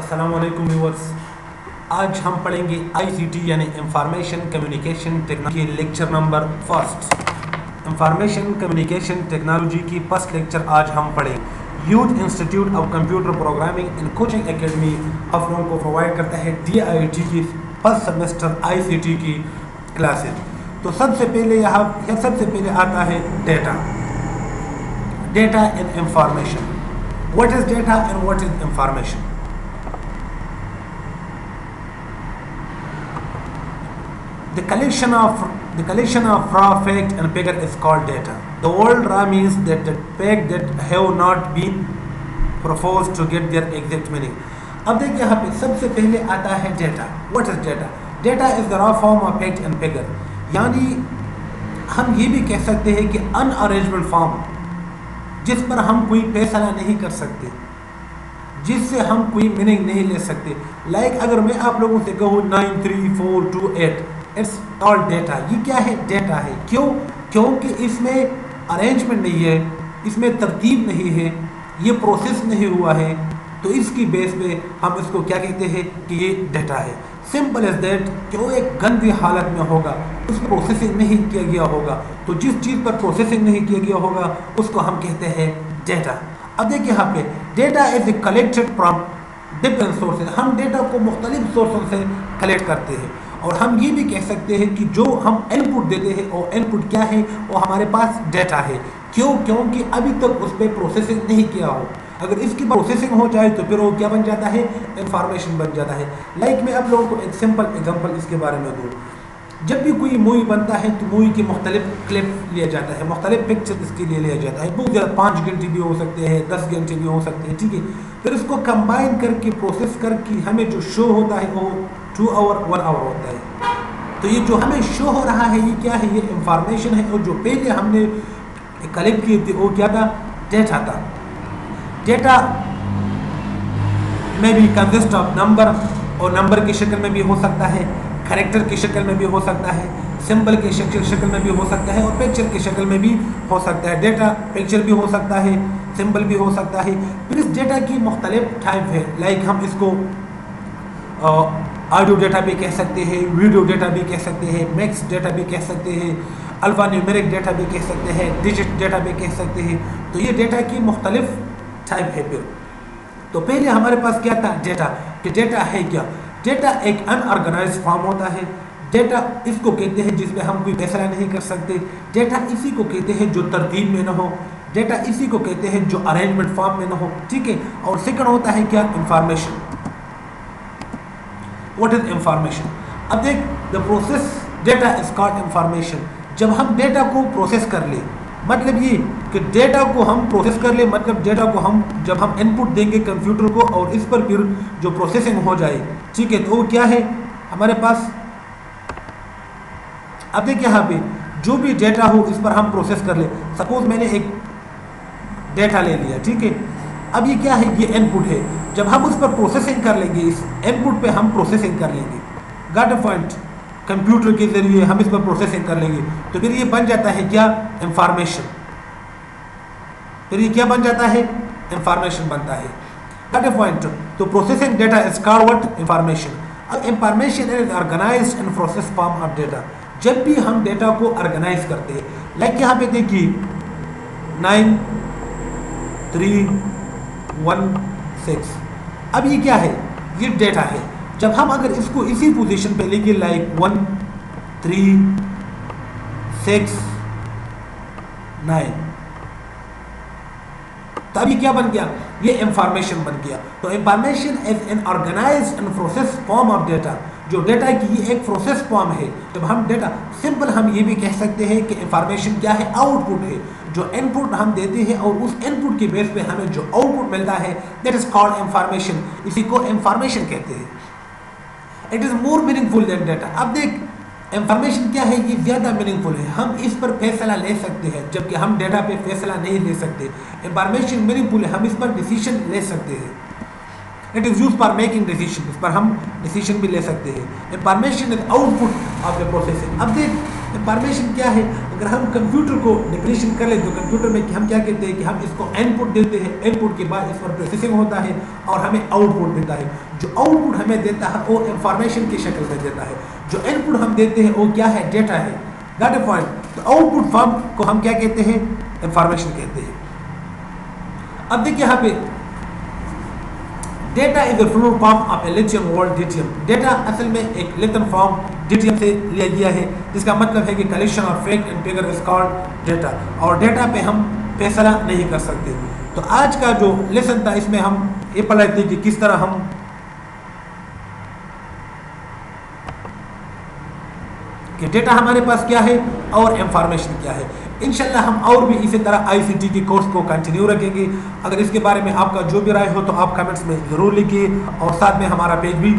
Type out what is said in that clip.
अस्सलाम वालेकुम व्यूअर्स। आज हम पढ़ेंगे आईसीटी यानी information communication technology lecture number first. Information communication technology की फर्स्ट लेक्चर आज हम पढ़ेंगे। Youth institute of computer programming and coaching academy आप लोगों को प्रोवाइड करता है DIIT की फर्स्ट सेमेस्टर आईसीटी की क्लासेज। तो सबसे पहले आता है data and information. What is data and what is information? The collection of raw fact and figure is called data. The word raw means that the fact that have not been proposed to get their exact meaning. अब देखिए यहाँ पे सबसे पहले आता है data. What is data? Data is the raw form of fact and figure. यानी हम ये भी कह सकते हैं कि अनअरेंजमेंट फॉर्म जिस पर हम कोई फैसला नहीं कर सकते, जिससे हम कोई मीनिंग नहीं ले सकते। लाइक अगर मैं आप लोगों से कहूँ 93428 इट्स कॉल्ड डेटा। ये क्या है? डेटा है। क्यों? क्योंकि इसमें अरेंजमेंट नहीं है, इसमें तरतीब नहीं है, ये प्रोसेस नहीं हुआ है, तो इसकी बेस पे हम इसको क्या कहते हैं कि ये डेटा है। Simple as that. क्यों? एक गंदी हालत में होगा, उस पर प्रोसेसिंग नहीं किया गया होगा, तो जिस चीज़ पर प्रोसेसिंग नहीं किया गया होगा उसको हम कहते हैं डेटा। अब देखिए यहाँ पे data is collected from different sources. हम डेटा को मुख्तलिफ सोर्सों से कलेक्ट करते हैं, और हम ये भी कह सकते हैं कि जो हम इनपुट देते हैं और इनपुट क्या है, वो हमारे पास डेटा है। क्यों? क्योंकि अभी तक उस पर प्रोसेसिंग नहीं किया हो। अगर इसकी प्रोसेसिंग हो जाए तो फिर वो क्या बन जाता है? इंफॉर्मेशन बन जाता है। लाइक मैं आप लोगों को एक सिंपल एग्जांपल इसके बारे में दूँ। जब भी कोई मूवी बनता है तो मूवी के मुख्तलिफ क्लिप लिया जाता है, मुख्तलिफ पिक्चर इसके लिए लिया जाता है। बहुत ज़्यादा 5 घंटे भी हो सकते हैं, 10 घंटे भी हो सकते हैं, ठीक है। फिर इसको कंबाइन करके प्रोसेस करके हमें जो शो होता है वो 2 आवर 1 आवर होता है। तो ये जो हमें शो हो रहा है ये क्या है? ये इंफॉर्मेशन है। और जो पहले हमने कलेक्ट किए थे वो क्या था? डेटा था। डेटा में भी कंसिस्ट ऑफ नंबर, और नंबर की शक्ल में भी हो सकता है, कैरेक्टर की शक्ल में भी हो सकता है, सिंबल की शक्ल में भी हो सकता है, और पिक्चर की शक्ल में भी हो सकता है। डेटा पिक्चर भी हो सकता है, सिंबल भी हो सकता है। फिर इस डेटा की मुख्तलिफ टाइप है। लाइक हम इसको ऑडियो डेटा भी कह सकते हैं, वीडियो डेटा भी कह सकते हैं, मैक्स डेटा भी कह सकते हैं, अल्फा न्यूमेरिक डेटा भी कह सकते हैं, डिजिट डेटा भी कह सकते हैं। तो ये डेटा की मुख्तलिफ टाइप है। फिर तो पहले हमारे पास क्या था? डेटा। कि डेटा है क्या? डेटा एक अनऑर्गेनाइज्ड फॉर्म होता है। डेटा इसको कहते हैं जिसमें हम कोई फैसला नहीं कर सकते। डेटा इसी को कहते हैं जो तरतीब में न हो। डेटा इसी को कहते हैं जो अरेंजमेंट फॉर्म में न हो, ठीक है। और सेकंड होता है क्या? इंफॉर्मेशन। What is information? अब देख, the process data is called information. जब हम डेटा को प्रोसेस कर ले, मतलब ये कि डेटा को हम प्रोसेस कर ले, मतलब डेटा को हम जब हम इनपुट देंगे कंप्यूटर को और इस पर फिर जो प्रोसेसिंग हो जाए, ठीक है, तो वो क्या है हमारे पास? अब देखिए यहाँ पे जो भी डेटा हो इस पर हम प्रोसेस कर ले। सपोज मैंने एक डेटा ले लिया, ठीक है। अब ये क्या है? ये इनपुट है। जब हम उस पर प्रोसेसिंग कर लेंगे, इस इनपुट पे हम प्रोसेसिंग कर लेंगे, गॉट अ पॉइंट। कंप्यूटर के जरिए हम इस पर प्रोसेसिंग कर लेंगे, तो फिर ये बन जाता है क्या? इंफॉर्मेशन। फिर ये क्या बन जाता है? इंफॉर्मेशन बनता है, गॉट अ पॉइंट। तो processing data is called what? Information. अब information is organised and process form of data. जब भी हम डेटा को ऑर्गेनाइज करते हैं, लाइक यहाँ पे देखिए 9316। अब ये क्या है? ये डेटा है। जब हम अगर इसको इसी पोजीशन पे लेंगे, लाइक 1369, तो अभी क्या बन गया? ये इंफॉर्मेशन बन गया। तो information is an organized and process form of data. जो डेटा की ये एक प्रोसेस फॉर्म है। जब हम डेटा सिंपल हम ये भी कह सकते हैं कि इंफॉर्मेशन क्या है? आउटपुट है। जो इनपुट हम देते हैं और उस इनपुट के बेस पे हमें जो आउटपुट मिलता है, दैट इज कॉल्ड इंफॉर्मेशन। इसी को इंफॉर्मेशन कहते हैं। It is more meaningful than data. अब देख, इंफॉर्मेशन क्या है? ये ज़्यादा मीनिंगफुल है, हम इस पर फैसला ले सकते हैं, जबकि हम डेटा पे फैसला नहीं ले सकते। इंफॉर्मेशन मीनिंगफुल है, हम इस पर डिसीजन ले सकते हैं। It is use for making decision, इस पर हम डिसीजन भी ले सकते हैं। Information is output of the processing. अब देख, इंफॉर्मेशन क्या है? अगर हम कंप्यूटर को डेफिनेशन कर ले तो कंप्यूटर में हम क्या कहते हैं कि हम इसको इनपुट देते हैं, इनपुट के बाद इस पर प्रोसेसिंग होता है और हमें आउटपुट देता है। जो आउटपुट हमें देता है वो इंफॉर्मेशन की शक्ल में देता है, जो इनपुट हम देते हैं वो क्या है? डेटा है। Got a point? तो आउटपुट फॉर्म को हम क्या कहते हैं? इंफॉर्मेशन कहते हैं। अब देखिए यहाँ पे data is the flow form of a lithium world डिटियम। डेटा असल में एक लिथियम फॉर्म डिटियम से लिया गया है, जिसका मतलब है कि collection of fact and figure is called data. और डेटा पे हम फैसला नहीं कर सकते। तो आज का जो लेसन था इसमें हम ये पढ़ रहे थे कि किस तरह हम कि डेटा हमारे पास क्या है और इंफॉर्मेशन क्या है। इंशाल्लाह हम और भी इसी तरह आईसीटी के कोर्स को कंटिन्यू रखेंगे। अगर इसके बारे में आपका जो भी राय हो तो आप कमेंट्स में ज़रूर लिखिए और साथ में हमारा पेज भी